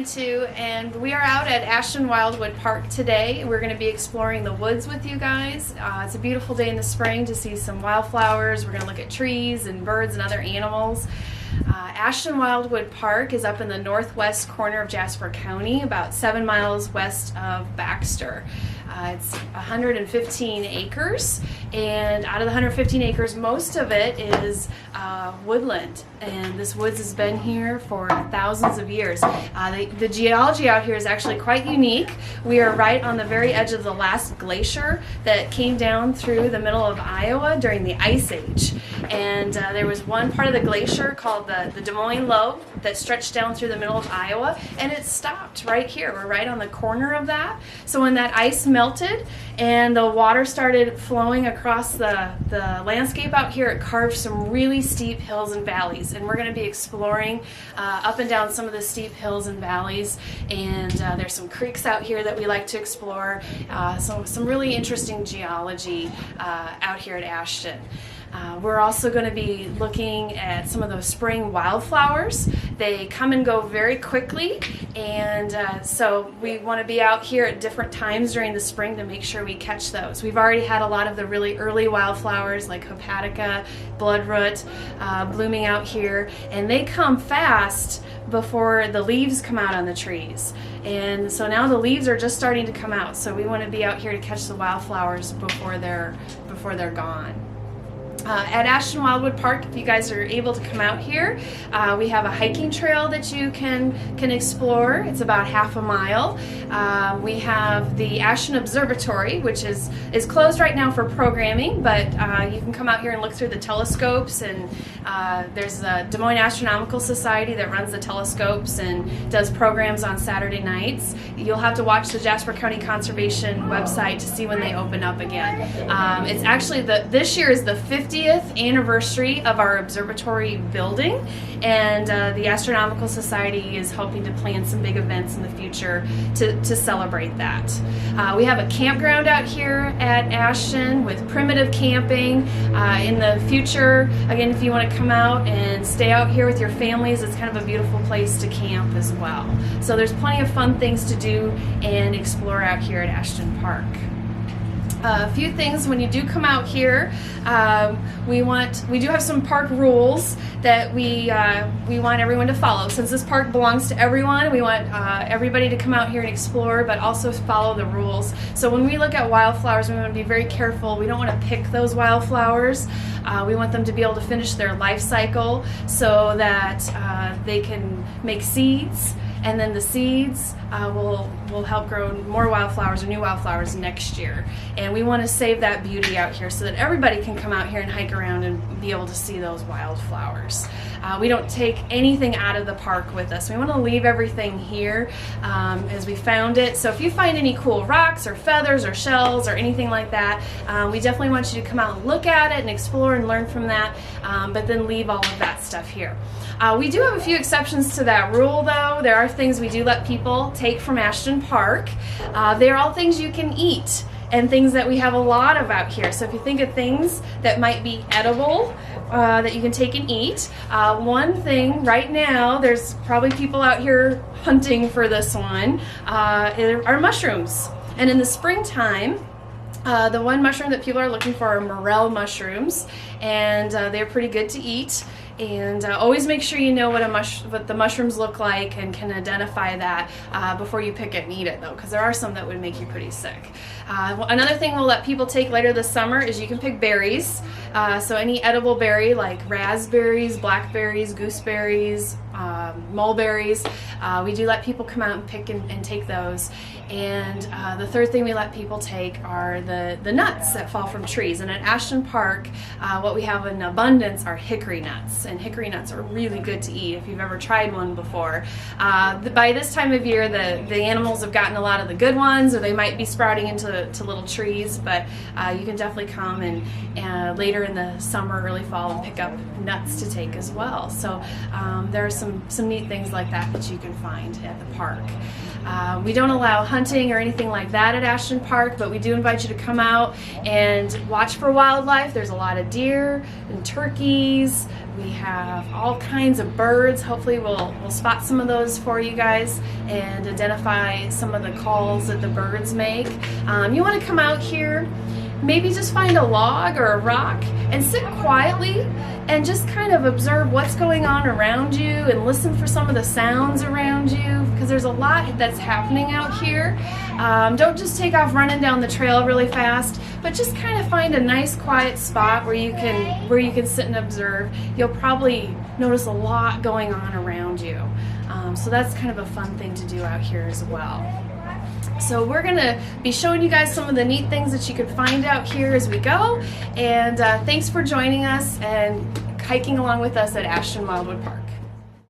Brian too, and we are out at Ashton Wildwood Park today. We're going to be exploring the woods with you guys. It's a beautiful day in the spring to see some wildflowers. We're going to look at trees and birds and other animals. Ashton Wildwood Park is up in the northwest corner of Jasper County, about 7 miles west of Baxter. It's 115 acres, and out of the 115 acres, most of it is woodland, and this woods has been here for thousands of years. The geology out here is actually quite unique. We are right on the very edge of the last glacier that came down through the middle of Iowa during the Ice Age, and there was one part of the glacier called the Des Moines Lobe that stretched down through the middle of Iowa, and it stopped right here. We're right on the corner of that. So when that ice melted and the water started flowing across the landscape out here, it carved some really steep hills and valleys, and we're going to be exploring up and down some of the steep hills and valleys, and there's some creeks out here that we like to explore, some really interesting geology out here at Ashton. We're also going to be looking at some of those spring wildflowers. They come and go very quickly, and so we want to be out here at different times during the spring to make sure we catch those. We've already had a lot of the really early wildflowers like hepatica, bloodroot blooming out here, and they come fast before the leaves come out on the trees. And so now the leaves are just starting to come out, so we want to be out here to catch the wildflowers before they're gone. At Ashton Wildwood Park, if you guys are able to come out here, we have a hiking trail that you can explore. It's about half a mile. We have the Ashton Observatory, which is closed right now for programming, but you can come out here and look through the telescopes, and there's the Des Moines Astronomical Society that runs the telescopes and does programs on Saturday nights. You'll have to watch the Jasper County Conservation website to see when they open up again. It's actually this year is the 50th anniversary of our observatory building, and the Astronomical Society is hoping to plan some big events in the future to celebrate that. We have a campground out here at Ashton with primitive camping. In the future, again, if you want to come out and stay out here with your families, it's kind of a beautiful place to camp as well. So there's plenty of fun things to do and explore out here at Ashton Park. A few things when you do come out here, we do have some park rules that we want everyone to follow. Since this park belongs to everyone, we want everybody to come out here and explore, but also follow the rules. So when we look at wildflowers, we want to be very careful. We don't want to pick those wildflowers. We want them to be able to finish their life cycle so that they can make seeds, and then the seeds will help grow more wildflowers or new wildflowers next year. And we want to save that beauty out here so that everybody can come out here and hike around and be able to see those wildflowers. We don't take anything out of the park with us. We want to leave everything here as we found it. So if you find any cool rocks or feathers or shells or anything like that, we definitely want you to come out and look at it and explore and learn from that, but then leave all of that stuff here. We do have a few exceptions to that rule, though. There are things we do let people take from Ashton Park. They're all things you can eat and things that we have a lot of out here. So if you think of things that might be edible that you can take and eat, one thing right now, there's probably people out here hunting for this one, are mushrooms. And in the springtime, the one mushroom that people are looking for are morel mushrooms, and they're pretty good to eat. And always make sure you know what the mushrooms look like and can identify that before you pick it and eat it, though, because there are some that would make you pretty sick. Another thing we'll let people take later this summer is you can pick berries. So any edible berry like raspberries, blackberries, gooseberries, mulberries, we do let people come out and pick and take those. And the third thing we let people take are the nuts that fall from trees. And at Ashton Park, what we have in abundance are hickory nuts. And hickory nuts are really good to eat if you've ever tried one before. By this time of year, the animals have gotten a lot of the good ones, or they might be sprouting into little trees, but you can definitely come and later in the summer, early fall, and pick up nuts to take as well. So there are some neat things like that you can find at the park. We don't allow hunting or anything like that at Ashton Park, but we do invite you to come out and watch for wildlife. There's a lot of deer and turkeys. We have all kinds of birds. Hopefully we'll spot some of those for you guys and identify some of the calls that the birds make. You want to come out here, maybe just find a log or a rock and sit quietly and just kind of observe what's going on around you and listen for some of the sounds around you, because there's a lot that's happening out here. Don't just take off running down the trail really fast, but just kind of find a nice quiet spot where you can sit and observe. You'll probably notice a lot going on around you. So that's kind of a fun thing to do out here as well. So we're going to be showing you guys some of the neat things that you can find out here as we go. And thanks for joining us and hiking along with us at Ashton Wildwood Park.